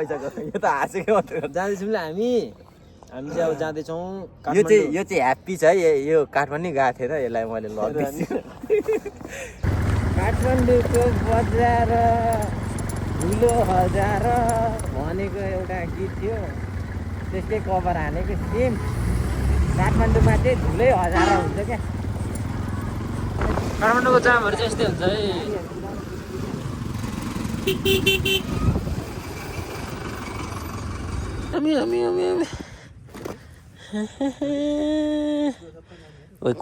यो त हाँसेकै मात्रै जाँदैछौँ ल हामी चाहिँ अब जाँदैछौँ यो चाहिँ ह्याप्पी छ है यो काठमाडौँ गएको थिएन यसलाई मैले लगिदिन्छु काठमाडौँको बजार ठुलो हजार भनेको एउटा गीत थियो त्यसले कभर हानेको सेम काठमाडौँमा चाहिँ ठुलै हजार हुन्छ क्या काठमाडौँको जामहरू चाहिँ यस्तै हुन्छ है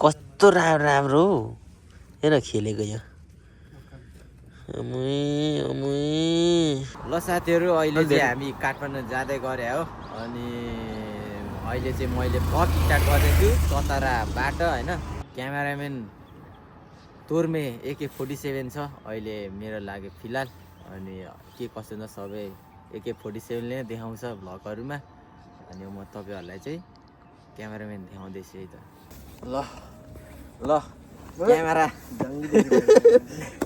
कस्तो राम्रो हो हेर खेलेको यो ल साथीहरू अहिले चाहिँ हामी काठमाडौँ जाँदै गरे हो अनि अहिले चाहिँ मैले ब्लग स्टार्ट गर्दैछु चतरा बाटो होइन क्यामेराम्यान तोर्मे AK47 छ अहिले मेरो लागि फिलहाल अनि के कसो न सबै AK47ले नै देखाउँछ भ्लगहरूमा अनि म तपाईँहरूलाई चाहिँ क्यामेराम्यान देखाउँदैछु है त ल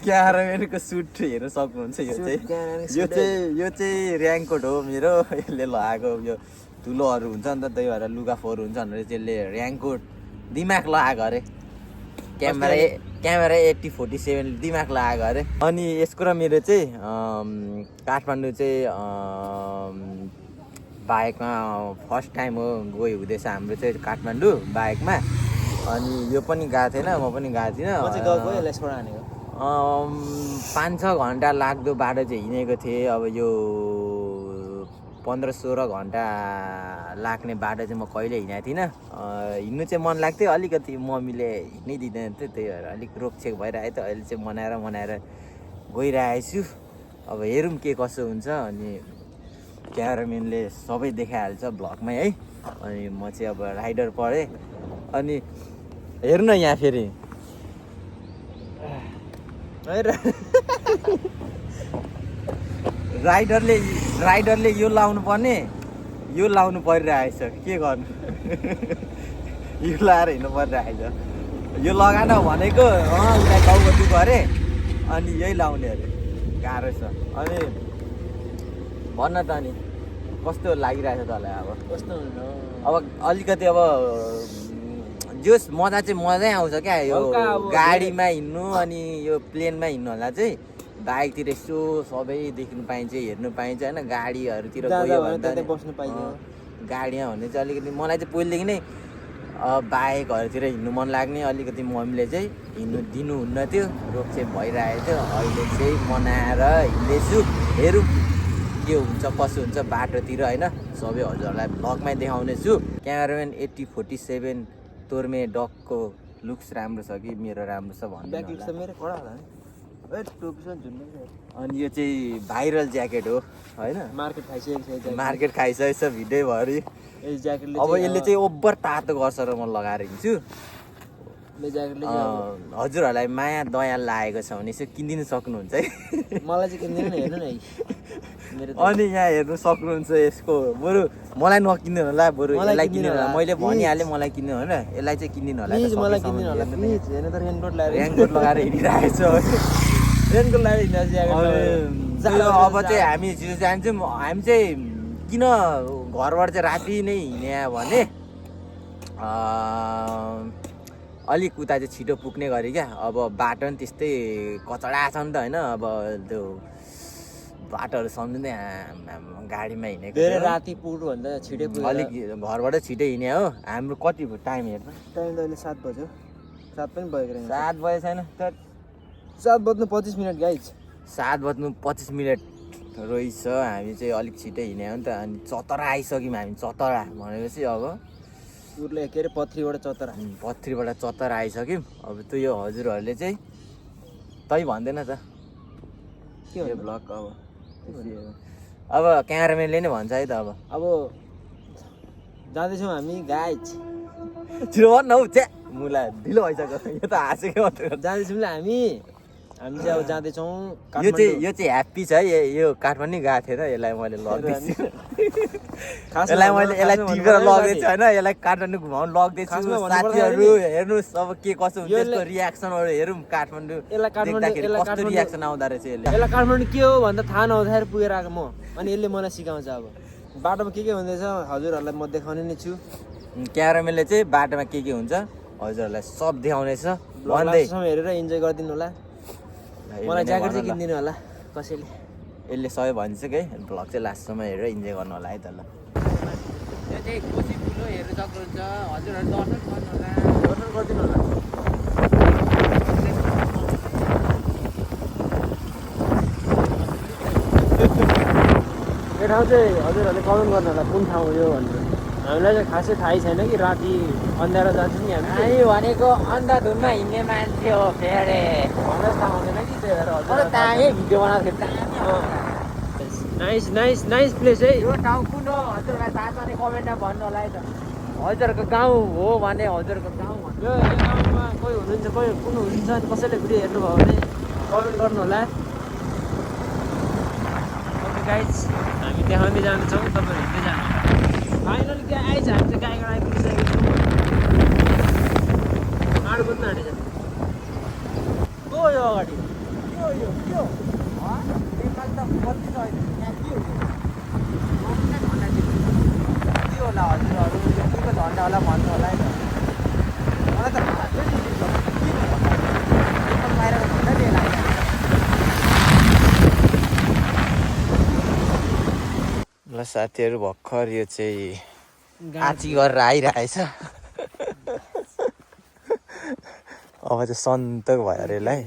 क्यामेराम्यानको सुट हेर्न सक्नुहुन्छ यो चाहिँ ऱ्याङ्कोट हो मेरो यसले लगाएको यो धुलोहरू हुन्छ नि त त्यही भएर लुगा फोहोर हुन्छ भनेर त्यसले ऱ्याङ्कोट दिमाग लगाएको अरे क्यामेरा AK47 दिमाग लगाएको अरे अनि यसको र मेरो चाहिँ काठमाडौँ चाहिँ बाइकमा फर्स्ट टाइम हो गयो हुँदैछ हाम्रो चाहिँ काठमाडौँ बाइकमा अनि यो पनि गएको थिएन म पनि गएको थिइनँ 5-6 घन्टा लाग्दो बाटो चाहिँ हिँडेको थिएँ अब यो 15-16 घन्टा लाग्ने बाटो चाहिँ म कहिले हिँडेको थिइनँ हिँड्नु चाहिँ मन लाग्थ्यो अलिकति मम्मीले हिँड्नै दिँदैन थियो त्यही भएर अलिक रोकछेक भइरहेको थियो अहिले चाहिँ मनाएर गइरहेको छु अब हेरौँ के कसो हुन्छ अनि क्यामेराम्यानले सबै देखाइहाल्छ भ्लगमै है अनि म चाहिँ अब राइडर परेँ अनि हेर्नु यहाँ फेरि राइडरले यो लाउनु पर्ने यो लाउनु परिरहेछ के गर्नु यो लाएर हिँड्नु परिरहेछ यो लगान भनेको उसलाई गाउँगति गरे अनि यही लाउने अरे गाह्रो छ अनि भन्न त अनि कस्तो लागिरहेछ तँलाई अब कस्तो अब अलिकति अब जोस् मजा चाहिँ मजै आउँछ क्या यो गाडीमा हिँड्नु अनि यो प्लेनमा हिँड्नु होला चाहिँ बाइकतिर यसो सबै देख्नु पाइन्छ हेर्नु पाइन्छ होइन गाडीहरूतिर गयो भने बस्नु पाइन्छ गाडीमा भने चाहिँ अलिकति मलाई चाहिँ पहिलेदेखि नै बाइकहरूतिर हिँड्नु मन लाग्ने अलिकति मम्मीले चाहिँ हिँड्नु दिनुहुन्न थियो रोकछेक भइरहेको थियो अहिले चाहिँ मनाएर हिँड्दैछु हेरौँ के हुन्छ कसो हुन्छ बाटोतिर होइन सबै हजुरहरूलाई भ्लगमै देखाउने छु क्यामेराम्यान AK47 तोर्मे डकको लुक्स राम्रो छ कि मेरो राम्रो छ भन्नु अनि यो चाहिँ भाइरल ज्याकेट हो होइन मार्केट खाइसकेको छ भिडियोभरि अब यसले चाहिँ ओभर तातो गर्छ र म लगाएर हिँड्छु हजुरहरूलाई माया दया लागेको छ भने यसो किनिदिनु सक्नुहुन्छ है मलाई चाहिँ किन्दैन हेर्नु न अनि यहाँ हेर्नु सक्नुहुन्छ यसको बरु मलाई नकिन्दिनु होला बरु यसलाई किन्दिनु होला मैले भनिहालेँ मलाई किन्नु होइन यसलाई चाहिँ किन्दिनु होला रेनकोट लगाएर हिँडिरहेको छ रेनकोट लगाएर अब चाहिँ हामी जान्छौँ हामी चाहिँ किन घरबाट चाहिँ राति नै हिँड्या भने अलिक उता चाहिँ छिटो पुग्ने गरी क्या अब बाटो पनि त्यस्तै कचडा छ नि त होइन अब त्यो बाटोहरू सम्झिँदै गाडीमा हिँडेको राति पुग्नुभन्दा छिटै अलिक घरबाट छिटो हिँड्यो हो हाम्रो कति भयो टाइम हेर्नु टाइम त अहिले 7 बज्यो 7 पनि भएको 7 बजे छैन 7:25 गाइज 7:25 रहेछ हामी चाहिँ अलिक छिटै हिँड्यो नि त अनि चतरा आइसक्यौँ हामी चतरा भनेपछि अब उर्ले के अरे पत्थरीबाट चतरा आइसक्यौँ अब त्यो यो हजुरहरूले चाहिँ तै भन्दैन त के हो ब्लग अब क्यामेराम्यानले नै भन्छ है त अब जाँदैछौँ हामी गाइज छिटो भन्न हौ च्या मुला ढिलो भइसक्यो यो त हाँसेकै मात्रै जाँदैछौँ ल हामी हामी चाहिँ अब जाँदैछौँ यो चाहिँ ह्याप्पी छ है यो काठमाडौँ गएको थिएन यसलाई मैले लग्दैछु यसलाई मैले यसलाई टिपेर लग्दैछु होइन यसलाई काठमाडौँ घुमाउनु लग्दैछु साथीहरू हेर्नुहोस् अब के कसो हुन्छ यसको रियाक्सनहरू हेरौँ काठमाडौँ देख्दाखेरि कस्तो रियाक्सन आउँदो रहेछ यसलाई काठमाडौँ के हो भन्दा थाहा नहुँदाखेरि पुगेर आएको म अनि यसले मलाई सिकाउँछ अब बाटोमा के हुँदैछ हजुरहरूलाई म देखाउने नै छु क्यारामेलले चाहिँ बाटोमा के हुन्छ हजुरहरूलाई सब देखाउनेछ भन्दै समय हेरेर इन्जोय गरिदिनु होला मलाई ज्याकेट चाहिँ किनिदिनु होला कसैले यसले सबै भन्छ कि भ्लग चाहिँ लास्टसम्म हेरेर इन्जोय गर्नु होला है त ल यो चाहिँ कोसी ठुलो हेर्नु सक्नुहुन्छ हजुरहरू दर्शन गर्नु होला दर्शन गरिदिनु होला यो ठाउँ चाहिँ हजुरहरूले कमेन्ट गर्नु होला कुन ठाउँ हो यो भनेर हामीलाई चाहिँ खासै थाहै छैन कि राति अन्धाएर जान्छ नि हामी भनेको अन्धाधुनमा हिँड्ने मान्छे हो फेरि मलाई थाहा हुँदैन कि त्यही भएर तागै भिडियो बनाएको नाइस नाइस नाइस प्लेस है यो ठाउँ कुन हो हजुरलाई थाहा छ भने कमेन्टमा भन्नु होला है त हजुरहरूको गाउँ हो भने हजुरहरूको गाउँ यो गाउँमा कोही हुनुहुन्छ कोही कुन हुनुहुन्छ कसैले भिडियो हेर्नुभयो भने कमेन्ट गर्नु होला ओके गाइज हामी देखाउँदै जान्छौँ तपाईँहरू हेर्दै जानु फाइनली के आइज हामी चाहिँ गाईबाट आइपुगिसकेको छौँ आँट कुद्न आँटेछ को यो अगाडि के हो के होला हजुरहरू के को झन्डा होला भन्नु होला है त मलाई त बाहिरको झन्डा लिएर लाग्छ ल साथीहरू भर्खर यो चाहिँ आची गरेर आइरहेछ अब चाहिँ सन्तोक भयो अरे यसलाई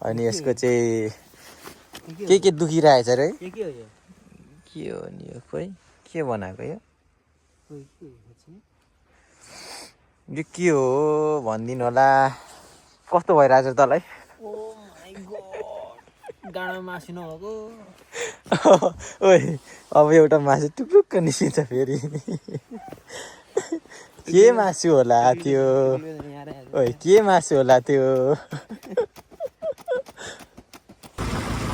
अनि यसको चाहिँ के दुखिरहेछ रे के हो यो के हो नि यो खोइ के बनाएको यो यो के हो भनिदिनु होला कस्तो भइरहेछ तँलाई डाँडामा मासु नभएको ओइ अब एउटा मासु टुक्रुक्क निस्किन्छ फेरि के मासु होला त्यो ओइ के मासु होला त्यो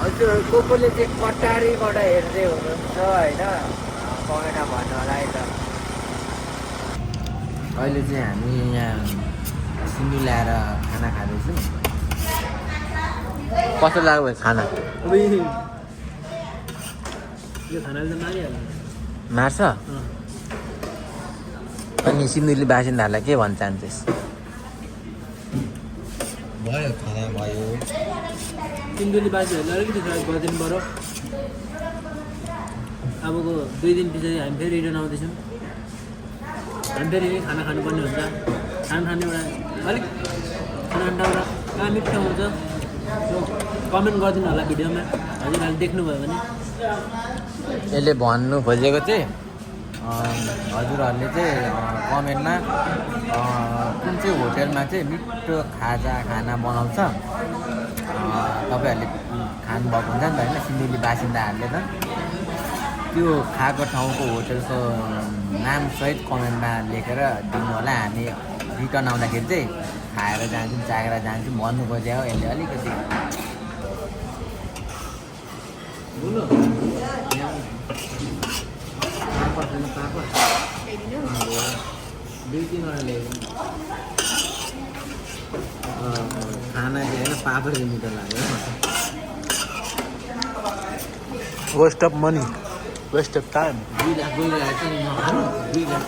हजुरहरू कोले चाहिँ कटारीबाट हेर्दै हुनुहुन्छ होइन कमेन्टमा भन्नु होला है त अहिले चाहिँ हामी यहाँ सिमी ल्याएर खाना खाँदैछौँ कस्तो लाग्यो भाइ खाना यो खानाले त मारिहाल्छ मार्छ अनि सिन्धुली बासिन्दाहरूलाई के भन्न चाहन्छस् भयो खाना भयो सिन्धुली बासीहरूले अलिकति सहयोग गरिदिनु पऱ्यो अबको 2 दिन पछाडि हामी फेरि रिटर्न आउँदैछौँ हामी फेरि खाना खानुपर्ने हुन्छ खाना खाने एउटा अलिक खाना एउटा कहाँ मिठो हुन्छ कमेन्ट गरिदिनु होला भिडियोमा हजुरहरूले देख्नुभयो भने यसले भन्नु खोजेको चाहिँ हजुरहरूले चाहिँ कमेन्टमा कुन चाहिँ होटेलमा चाहिँ मिठो खाना बनाउँछ तपाईँहरूले खानुभएको हुन्छ नि त होइन सिन्धुली बासिन्दाहरूले त त्यो खाएको ठाउँको होटेलको नामसहित कमेन्टमा लेखेर दिनु होला हामी रिटर्न आउँदाखेरि चाहिँ खाएर जान्छौँ चाखेर जान्छौँ भन्नु खोजेको हो यसले अलिकति खाना चाहिँ होइन पापड चाहिँ मिठो लाग्यो waste of money waste of time 2 lakh गइरहेको छ नि नखानु 2 लाख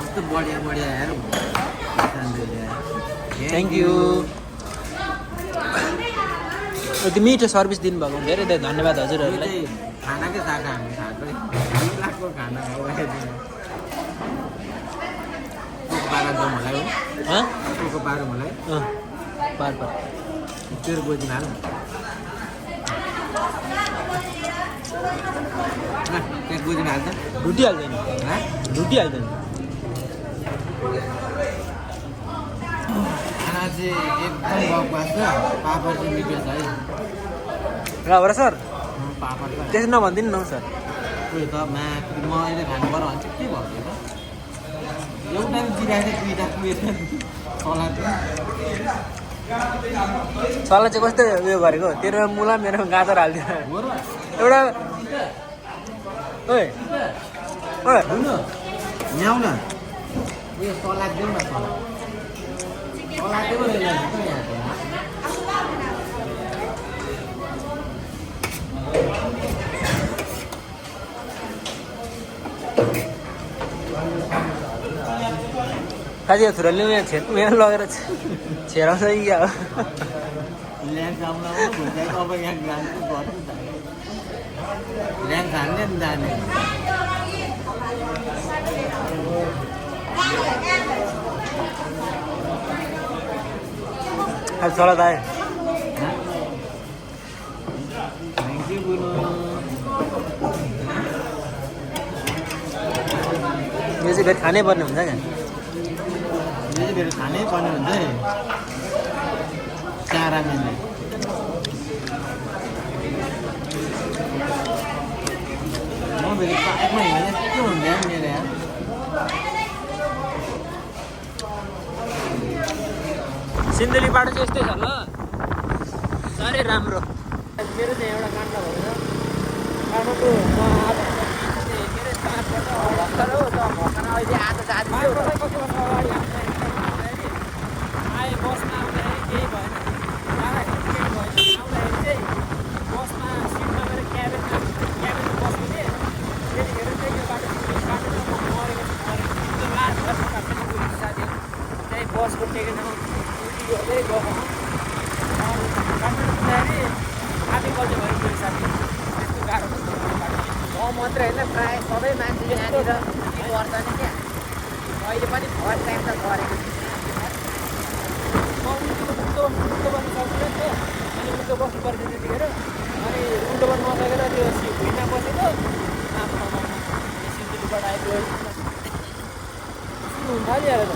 कस्तो बढिया यार थ्याङ्क यू यति मिठो सर्भिस दिनुभएको धेरै धेरै धन्यवाद हजुरहरूलाई खानाकै साथ हामी खाएको 2 लाखको खाना बाह्र जाउँ होला हो बाह्र मलाई बार तेरो गोजीमा हाल त्यहाँ गोजीमा हाल्छ ढुटिहाल्दैन ढुटिहाल्दैन खाना चाहिँ एकदम बकवास छ पापड चाहिँ मिठो छ है र सर पापड त त्यसो नभनिदिनु न सर उयो त मैले खानु पर्यो भने चाहिँ के भयो एउटा जिराएको दुईवटा पुगेर सलाद सल्लाह चाहिँ कस्तो उयो गरेको तेरो मुला मेरो गाजर हालिदियो एउटा ओए ओए ल्याउ न उयो सलाद देऊ न सलाद देऊ न यहाँको खाजे थुरले यहाँ लगेर छेराउँछ कि क्या हो ल्याङ आउन भुइँचाइको अब यहाँ जानु गर्नु त ल्याङ खाने नि जाने अब सलाद आयो थ्याङ्क यू गुरु यो चाहिँ फेरि खानै पर्ने हुन्छ क्या यो चाहिँ फेरि खानै पर्ने हुन्छ है चारा मिल्ने म फेरि पाइपमा हिँड्दा के हुन्छ मेरो यहाँ सिन्धुली बाटो चाहिँ यस्तै छ ल साह्रै राम्रो मेरो चाहिँ एउटा काण्ड भएको छ काठमाडौँ अहिले आज जाँदैछु आए बसमा आउँदाखेरि केही भएन टिकट भएन आउँदाखेरि चाहिँ बसमा सिटमा गएर क्याबिनमा बस्नु थिएँ त्यतिखेर चाहिँ यो बाटो मरेको छु लास्ट साथी त्यही बसको टिकटमा उल्टी गर्दै गएको काठमाडौँ पुग्दाखेरि आधी बजे भइपुग्यो साथी त्यस्तो गाह्रो म मात्रै होइन प्रायः सबै मान्छे यहाँनिर के गर्छ नि क्या अहिले पनि फर्स्ट टाइम त गरेको म उल्टो बस्नु सक्दैन थियो अनि उल्टो बस्नु पर्थ्यो त्यतिखेर अनि उल्टो बस्नु नसकेर त्यो भुइँमा बसेको सिन्धुलीबाट आइपुग्यो हुन थालिहाल्यो त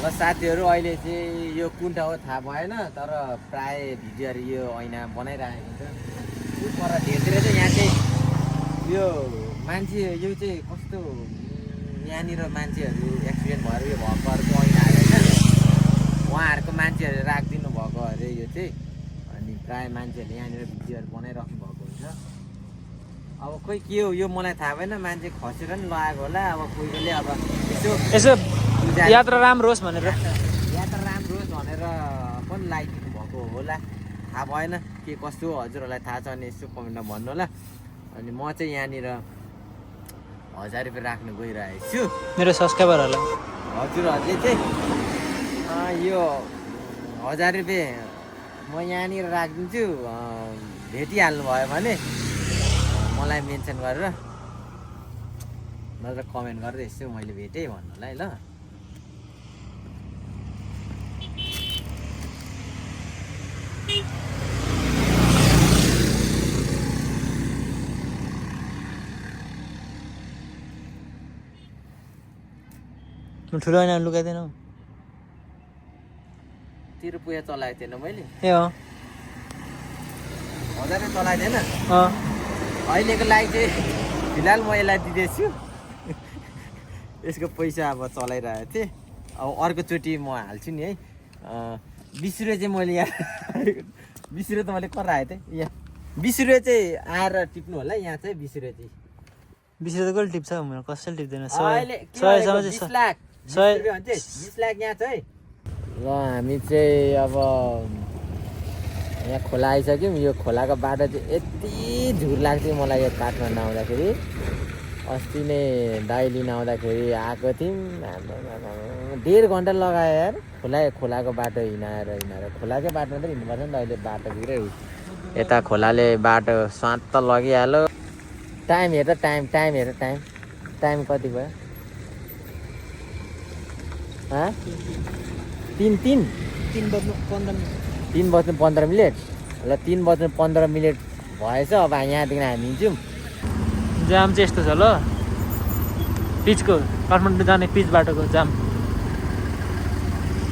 ल साथीहरू अहिले चाहिँ यो कुन ठाउँ हो थाहा भएन तर प्रायः भिडियोहरू यो ऐना बनाइरहेको हुन्छ पर धेरैतिर चाहिँ यहाँ चाहिँ यो मान्छे यो चाहिँ कस्तो यहाँनिर मान्छेहरू एक्सिडेन्ट भएर यो भएकोहरूको ऐनाहरू होइन उहाँहरूको मान्छेहरू राखिदिनु भएको अरे यो चाहिँ अनि प्रायः मान्छेहरूले यहाँनिर भिडियोहरू बनाइराख्नु भएको हुन्छ अब खोइ के हो यो मलाई थाहा भएन मान्छे खसेर नि लगाएको होला अब कोही कोहीले अब यसो यात्रा राम्रो होस् भनेर यात्रा राम्रो होस् भनेर पनि लगाइदिनु भएको होला थाहा भएन के कस्तो हजुरहरूलाई थाहा छ भने यसो कमेन्टमा भन्नु होला अनि म चाहिँ यहाँनिर 1000 रुपियाँ राख्नु गइरहेको छु मेरो सब्सक्राइबरहरूलाई हजुरहरूले चाहिँ यो 1000 रुपियाँ म यहाँनिर राखिदिन्छु भेटिहाल्नु भयो भने मलाई मेन्सन गरेर नत्र कमेन्ट गरेर यसो मैले भेटेँ भन्नु होला है ल ठुलो ऐना लुकाइदिएनौ तिर पुया चलाएको थिएन मैले ए हो 1000 चलाइदिएन अँ अहिलेको लागि चाहिँ फिलहाल म यसलाई दिँदैछु यसको पैसा अब चलाइरहेको थिएँ अब अर्कोचोटि म हाल्छु नि है 20 रुपियाँ चाहिँ मैले यहाँ 20 रुपियाँ त मैले कर राखेको थिएँ यहाँ 20 रुपियाँ चाहिँ आएर टिप्नु होला यहाँ चाहिँ 20 रुपियाँ चाहिँ 20 रुपियाँ कहिले टिप्छ मेरो कसैले टिप्दैन 100 लाख 20 लाख यहाँ चाहिँ ल हामी चाहिँ अब यहाँ खोला आइसक्यौँ यो खोलाको बाटो चाहिँ यति झुर लाग्थ्यो मलाई यो काठमाडौँ आउँदाखेरि अस्ति नै दाइ लिन आउँदाखेरि आएको थियौँ 1.5 घन्टा लगायो यार खोलाको बाटो हिँडाएर खोलाकै बाटो मात्रै हिँड्नुपर्छ नि त अहिले बाटो पुरै यता खोलाले बाटो स्वाट त लगिहाल्यो टाइम हेर टाइम कति भयो 3:15 मिनट ल 3:15 मिनट भएछ अब यहाँदेखि हामी हिँड्छौँ जाम चाहिँ यस्तो छ ल पिचको काठमाडौँ जाने पिच बाटोको जाम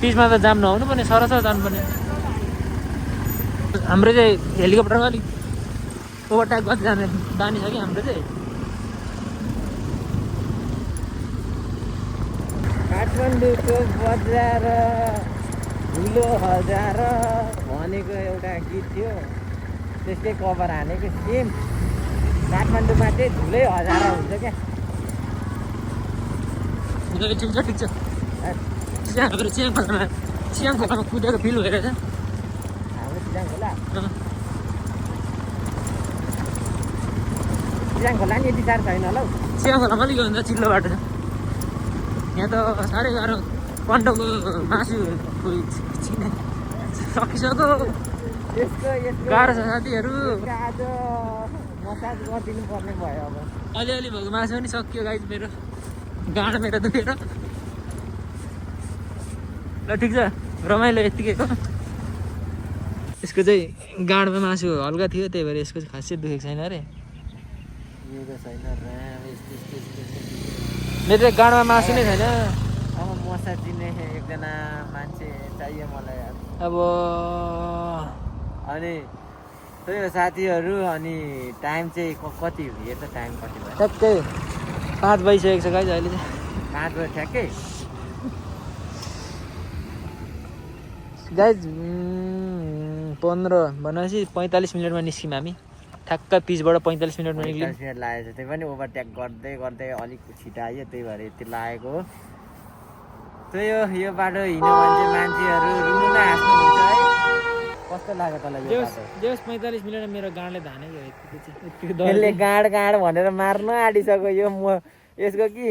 पिचमा त जाम नहुनु पर्ने सरसर जानुपर्ने हाम्रो चाहिँ हेलिकप्टरमा अलिक ओभरटेक गर्दै जाने बानी छ कि हाम्रो चाहिँ काठमाडौँको बजार ठुलो हजार भनेको एउटा गीत थियो, त्यसकै कभर हानेको सेम। काठमाडौँमा चाहिँ ठुलै हजार हुन्छ क्या। ठिक छ ठिक छ। चियाङ खोलामा कुदेको फिल भइरहेछ हाम्रो चिराङ खोला चिराङ खोला नि यति साह्रो छैन होला हौ। चियाङ खोलामा अलिक भन्दा चिल्लो बाटो छ। यहाँ त साह्रै गाह्रो कन्टोको मासु सकिसक्यो। यसको गाह्रो छ साथीहरू। आज मसाज गरिदिनु पर्ने भयो। अब अलिअलि भएको मासु पनि सकियो गाइज मेरो। गाँड मेरो दुखेर। ल ठिक छ, रमाइलो यत्तिकैको। यसको चाहिँ गाँडमा मासु हल्का थियो, त्यही भएर यसको चाहिँ खासै दुखेको छैन अरे। यो त छैन मेरो चाहिँ गाँडमा मासु नै छैन। अब मसाज दिने एकजना मान्छे चाहियो मलाई यार। अब अनि त्यही हो साथीहरू। अनि टाइम चाहिँ कति यो त टाइम कति भयो? ठ्याक्कै 5 बजिसकेको छ गाइज अहिले चाहिँ। 5 बजे ठ्याक्कै। गाइज 15 भनेपछि 45 मिनटमा निस्क्यौँ हामी। ठ्याक्क पिचबाट 45 मिनटमा निस्क्यौँ। 45 मिनट लागेको छ, त्यही पनि ओभरटेक गर्दै गर्दै अलिक छिटो आयो, त्यही भएर यति लागेको हो। त्यही हो, यो बाटो हिँड्यो भने चाहिँ मान्छेहरू रुनु नै हाँस्नुहुन्छ है। कस्तो लाग्यो तँलाई यो बाटो? 45 मिनटमा मेरो गाँडले धानै गयो यत्तिकै यसले गाँड गाँड भनेर मार्न आँटिसक्यो। यो म यसको कि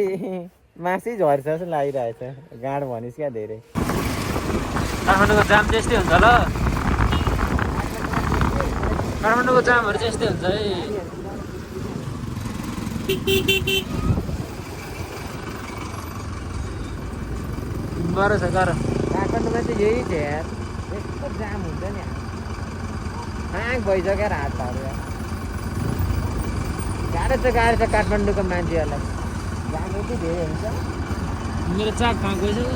मासै झर्छ जस्तो लागिरहेछ। गाँड भनिस् क्या धेरै। काठमाडौँको जाम चाहिँ यस्तै हुन्छ ल। काठमाडौँको जामहरू चाहिँ यस्तै हुन्छ है। गाह्रो छ गाह्रो। काठमाडौँमा चाहिँ यही छ यार, यस्तो जाम हुन्छ नि। हाँग भइसक्यो हातहरू यार। गाह्रो छ काठमाडौँको मान्छेहरूलाई। जाम यति धेरै हुन्छ। मेरो चाक फाँक गइसक्यो।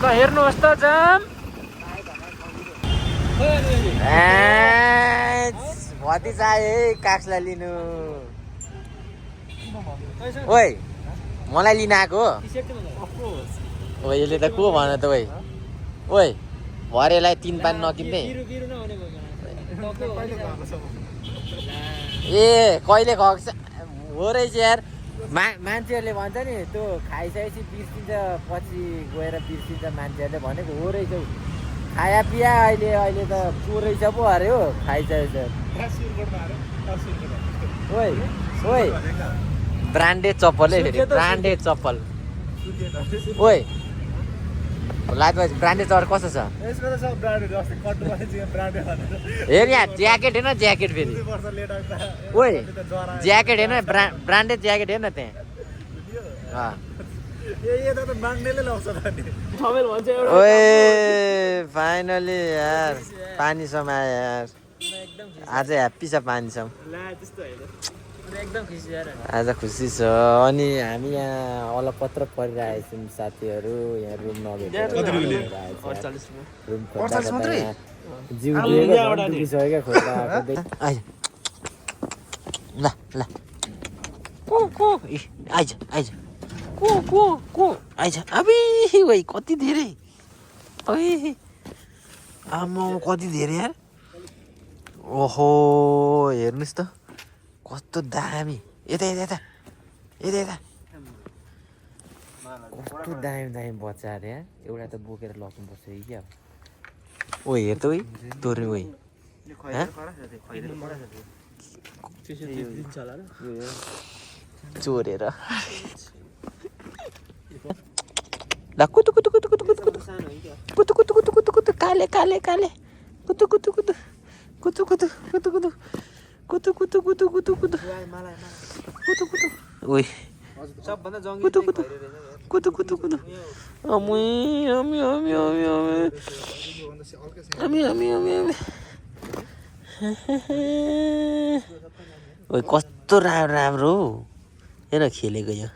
हेर्नुहोस् त जाम। भतिजा है काक्सलाई लिनु। ओइ मलाई लिन आएको हो? ओइ यसले त को भन त? ओइ ओइ भरेलाई 3 पानी नकिन्ने। ए कहिले खग्छ हो रहेछ यार। मान्छेहरूले भन्छ नि त्यो खाइसकेपछि बिर्सिन्छ, पछि गएर बिर्सिन्छ मान्छेहरूले भनेको हो रहेछ। खाया पिया अहिले त को रहेछ पो अरे हो खाइसकेछ। ओइ ओइ ब्रान्डेड चप्पल है फेरि, ब्रान्डेड चप्पल। ओइ लाइट ब्रान्डेड चप्पल कस्तो छ? हेर यहाँ ज्याकेट हेर्न, ज्याकेट फेरि। ओइ ज्याकेट हेर्न, ब्रान्डेड ज्याकेट हेर्न त्यहाँ। ओए फाइनली यार पानी समायो यार। आज ह्याप्पी छ पानी सम। आज खुसी छ। अनि हामी यहाँ अलपत्र परिरहेछौँ साथीहरू। यहाँ रुम नभेटेर रुम जिउ दुखिसक्यो क्या खोज्दा आइज। ल ल आइज आइज आइज। अबे वै कति धेरै। आमा कति धेरै यार। ओहो हेर्नुहोस् त कस्तो दामी। यता यता यता यता यता कस्तो दामी दामी बच्चा अरे यार। एउटा त बोकेर लग्नुपर्छ कि क्या। ओ हेर त ओइ तोर्ने ओइ चोरेर ल कुतु कुतु कुतु कुतु कुतु कुतु कुतु कुतु कुतु कुतु कुतु काले काले काले कुतु कुतु कुतु कुतु कुतु कुतु कुतु कुतु कुतु कुतु कुतु कुतु कुतु कुतु ओइ कुतु कुतु कुतु कुतु कुतु अमी अमी अमी अमी अमी अमी अमी अमी अमी ओइ कस्तो राम्रो हौ हेर खेलेको यो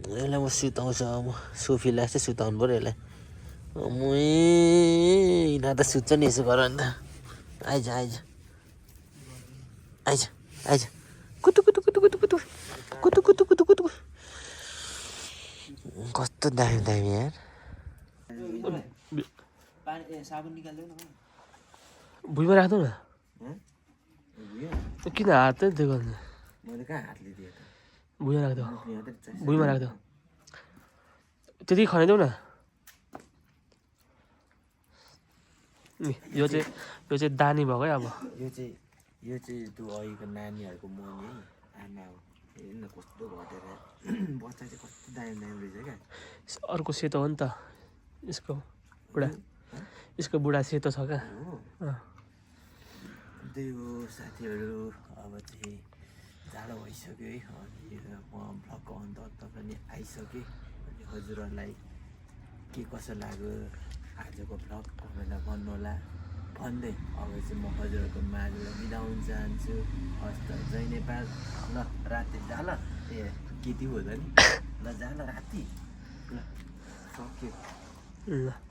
यसलाई म सुताउँछु अब सोफीलाई चाहिँ सुताउनु पऱ्यो यसलाई यिनीहरू त सुत्छ नि यसो गर अन्त आइज आइज आइज आइज कुतु कुतु कुतु कुतु कुतु कुतु कुतु कुतु कुतु कस्तो दामी दामी यार भुइँमा राख्दौ न किन हात त्यो गर्नु मैले कहाँ हातले दिएँ त भुइँमा राख्दौ भुइँमा राख्दौ त्यति खनाइदेऊ न यो चाहिँ दानी भएको है अब यो चाहिँ त्यो अहिलेको नानीहरूको मनी है आमा हो हेर्नु न कस्तो घटेर बच्चा चाहिँ कस्तो दामी दामी रहेछ क्या अर्को सेतो हो नि त यसको बुढा सेतो छ क्या त्यही हो साथीहरू अब चाहिँ जाडो भइसक्यो है अनि म भ्लगको अन्त पनि आइसकेँ अनि हजुरहरूलाई के कसो लाग्यो आजको भ्लग तपाईँलाई भन्नुहोला भन्दै अब चाहिँ म हजुरहरूको माझबाट बिदा हुन चाहन्छु हस् त जय नेपाल ल राति जाल ए केटी हुँदैन नि ल जाल राति ल सक्यो ल